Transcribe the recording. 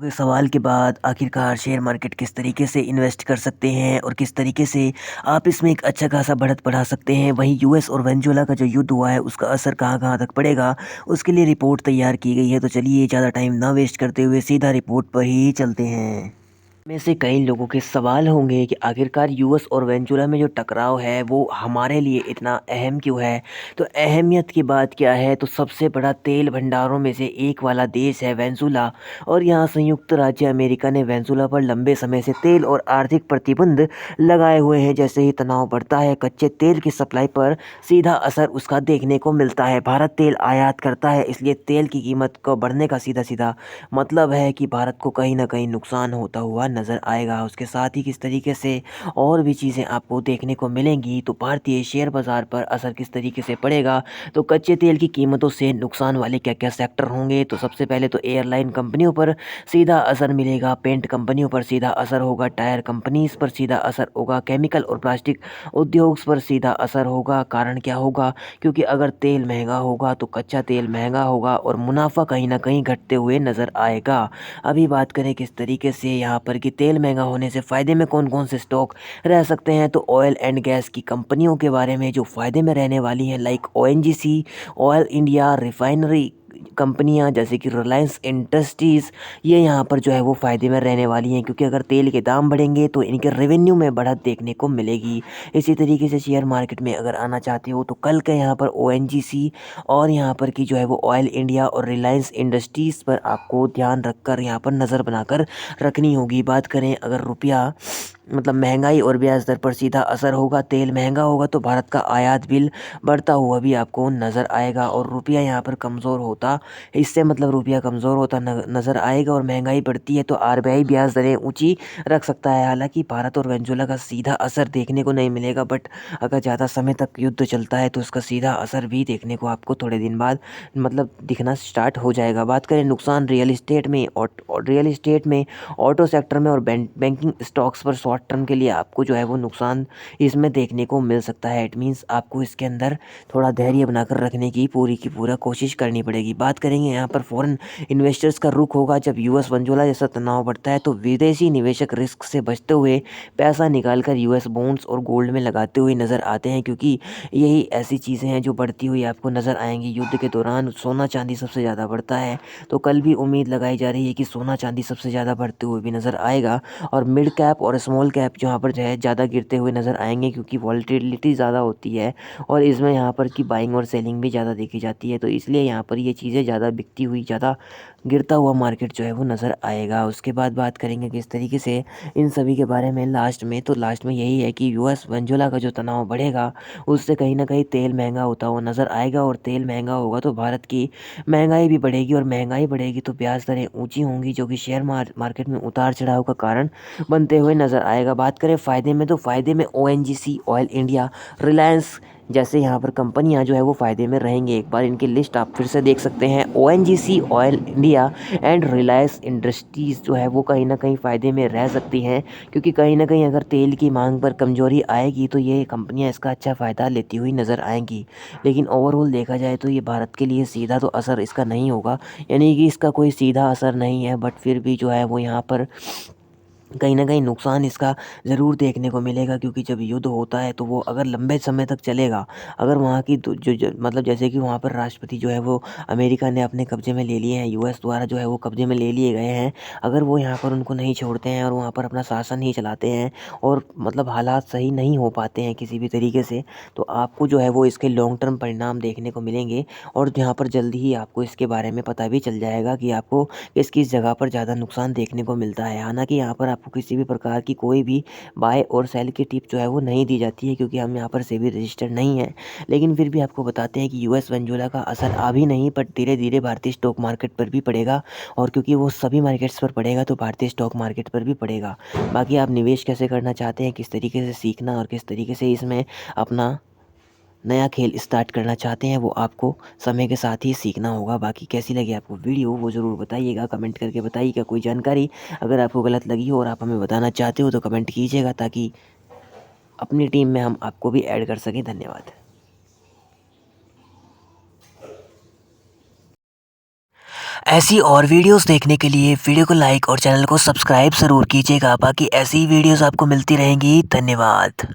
के सवाल के बाद आखिरकार शेयर मार्केट किस तरीके से इन्वेस्ट कर सकते हैं और किस तरीके से आप इसमें एक अच्छा खासा बढ़त बढ़ा सकते हैं। वहीं यूएस और वेनेजुएला का जो युद्ध हुआ है उसका असर कहाँ कहाँ तक पड़ेगा, उसके लिए रिपोर्ट तैयार की गई है। तो चलिए ज़्यादा टाइम ना वेस्ट करते हुए सीधा रिपोर्ट पर ही चलते हैं। में से कई लोगों के सवाल होंगे कि आखिरकार यूएस और वेनेजुएला में जो टकराव है वो हमारे लिए इतना अहम क्यों है। तो अहमियत की बात क्या है, तो सबसे बड़ा तेल भंडारों में से एक वाला देश है वेनेजुएला। और यहाँ संयुक्त राज्य अमेरिका ने वेनेजुएला पर लंबे समय से तेल और आर्थिक प्रतिबंध लगाए हुए हैं। जैसे ही तनाव बढ़ता है कच्चे तेल की सप्लाई पर सीधा असर उसका देखने को मिलता है। भारत तेल आयात करता है, इसलिए तेल की कीमत को बढ़ने का सीधा सीधा मतलब है कि भारत को कहीं ना कहीं नुकसान होता हुआ नज़र आएगा। उसके साथ ही किस तरीके से और भी चीज़ें आपको देखने को मिलेंगी, तो भारतीय शेयर बाज़ार पर असर किस तरीके से पड़ेगा। तो कच्चे तेल की कीमतों से नुकसान वाले क्या क्या सेक्टर होंगे, तो सबसे पहले तो एयरलाइन कंपनियों पर सीधा असर मिलेगा, पेंट कंपनियों पर सीधा असर होगा, टायर कंपनीज पर सीधा असर होगा, केमिकल और प्लास्टिक उद्योग पर सीधा असर होगा। कारण क्या होगा, क्योंकि अगर तेल महंगा होगा तो कच्चा तेल महंगा होगा और मुनाफा कहीं ना कहीं घटते हुए नज़र आएगा। अभी बात करें किस तरीके से यहाँ पर कि तेल महंगा होने से फ़ायदे में कौन कौन से स्टॉक रह सकते हैं, तो ऑयल एंड गैस की कंपनियों के बारे में जो फ़ायदे में रहने वाली हैं, like ONGC, oil India, refinery कंपनियां जैसे कि रिलायंस इंडस्ट्रीज़, ये यहाँ पर जो है वो फ़ायदे में रहने वाली हैं, क्योंकि अगर तेल के दाम बढ़ेंगे तो इनके रेवेन्यू में बढ़त देखने को मिलेगी। इसी तरीके से शेयर मार्केट में अगर आना चाहते हो तो कल के यहाँ पर ओएनजीसी और यहाँ पर की जो है वो ऑयल इंडिया और रिलायंस इंडस्ट्रीज़ पर आपको ध्यान रखकर यहाँ पर नज़र बनाकर रखनी होगी। बात करें अगर रुपया मतलब महंगाई और ब्याज दर पर सीधा असर होगा। तेल महंगा होगा तो भारत का आयात बिल बढ़ता हुआ भी आपको नज़र आएगा और रुपया यहाँ पर कमज़ोर होता, इससे मतलब रुपया कमज़ोर होता नज़र आएगा और महंगाई बढ़ती है तो आरबीआई ब्याज दरें ऊंची रख सकता है। हालांकि भारत और वेनेजुएला का सीधा असर देखने को नहीं मिलेगा, बट अगर ज़्यादा समय तक युद्ध चलता है तो उसका सीधा असर भी देखने को आपको थोड़े दिन बाद मतलब दिखना स्टार्ट हो जाएगा। बात करें नुकसान रियल इस्टेट में, ऑटो सेक्टर में और बैंकिंग स्टॉक्स पर शॉर्ट टर्म के लिए आपको जो है वो नुकसान इसमें देखने को मिल सकता है। इट मीन्स आपको इसके अंदर थोड़ा धैर्य बनाकर रखने की पूरा कोशिश करनी पड़ेगी। बात करेंगे यहाँ पर फॉरेन इन्वेस्टर्स का रुख होगा। जब यूएस वेनेजुएला जैसा तनाव बढ़ता है तो विदेशी निवेशक रिस्क से बचते हुए पैसा निकालकर यूएस बॉन्ड्स और गोल्ड में लगाते हुए नज़र आते हैं, क्योंकि यही ऐसी चीज़ें हैं जो बढ़ती हुई आपको नज़र आएंगी। युद्ध के दौरान सोना चांदी सबसे ज़्यादा बढ़ता है, तो कल भी उम्मीद लगाई जा रही है कि सोना चांदी सबसे ज़्यादा बढ़ते हुए भी नज़र आएगा और मिड कैप और स्मॉल कैप जहाँ पर जो है ज़्यादा गिरते हुए नज़र आएंगे, क्योंकि वॉलेटिलिटी ज़्यादा होती है और इसमें यहाँ पर की बाइंग और सेलिंग भी ज़्यादा देखी जाती है। तो इसलिए यहाँ पर ये चीज़ें ज़्यादा बिकती हुई, ज़्यादा गिरता हुआ मार्केट जो है वो नज़र आएगा। उसके बाद बात करेंगे किस तरीके से इन सभी के बारे में लास्ट में यही है कि यूएस वेनेजुएला का जो तनाव बढ़ेगा उससे कहीं ना कहीं तेल महंगा होता हुआ नज़र आएगा और तेल महंगा होगा तो भारत की महंगाई भी बढ़ेगी और महंगाई बढ़ेगी तो ब्याज दरें ऊंची होंगी, जो कि शेयर मार्केट में उतार चढ़ाव का कारण बनते हुए नज़र आएगा। बात करें फ़ायदे में, तो फ़ायदे में ओएनजीसी, ऑयल इंडिया, रिलायंस जैसे यहाँ पर कंपनियाँ जो है वो फ़ायदे में रहेंगे। एक बार इनकी लिस्ट आप फिर से देख सकते हैं। ONGC, oil India and Reliance industries जो है वो कहीं ना कहीं फ़ायदे में रह सकती हैं, क्योंकि कहीं ना कहीं अगर तेल की मांग पर कमजोरी आएगी तो ये कंपनियाँ इसका अच्छा फ़ायदा लेती हुई नज़र आएंगी। लेकिन ओवरऑल देखा जाए तो ये भारत के लिए सीधा तो असर इसका नहीं होगा, यानी कि इसका कोई सीधा असर नहीं है, बट फिर भी जो है वो यहाँ पर कहीं न कहीं नुकसान इसका ज़रूर देखने को मिलेगा, क्योंकि जब युद्ध होता है तो वो अगर लंबे समय तक चलेगा, अगर वहाँ की दो जो मतलब जैसे कि वहाँ पर राष्ट्रपति जो है वो अमेरिका ने अपने कब्ज़े में ले लिए हैं, यूएस द्वारा जो है वो कब्ज़े में ले लिए गए हैं। अगर वो यहाँ पर उनको नहीं छोड़ते हैं और वहाँ पर अपना शासन ही चलाते हैं और मतलब हालात सही नहीं हो पाते हैं किसी भी तरीके से, तो आपको जो है वो इसके लॉन्ग टर्म परिणाम देखने को मिलेंगे और यहाँ पर जल्दी ही आपको इसके बारे में पता भी चल जाएगा कि आपको किस-किस जगह पर ज़्यादा नुकसान देखने को मिलता है। हालाँकि यहाँ पर आपको किसी भी प्रकार की कोई भी बाय और सेल की टिप जो है वो नहीं दी जाती है, क्योंकि हम यहाँ पर सेबी रजिस्टर्ड नहीं हैं। लेकिन फिर भी आपको बताते हैं कि यूएस वेनेजुएला का असर अभी नहीं, पर धीरे-धीरे भारतीय स्टॉक मार्केट पर भी पड़ेगा और क्योंकि वो सभी मार्केट्स पर पड़ेगा तो भारतीय स्टॉक मार्केट पर भी पड़ेगा। बाकी आप निवेश कैसे करना चाहते हैं, किस तरीके से सीखना और किस तरीके से इसमें अपना नया खेल स्टार्ट करना चाहते हैं, वो आपको समय के साथ ही सीखना होगा। बाकी कैसी लगी आपको वीडियो वो ज़रूर बताइएगा, कमेंट करके बताइएगा। कोई जानकारी अगर आपको गलत लगी हो और आप हमें बताना चाहते हो तो कमेंट कीजिएगा, ताकि अपनी टीम में हम आपको भी ऐड कर सकें। धन्यवाद। ऐसी और वीडियोस देखने के लिए वीडियो को लाइक और चैनल को सब्सक्राइब ज़रूर कीजिएगा। बाकी ऐसी ही वीडियोस आपको मिलती रहेंगी। धन्यवाद।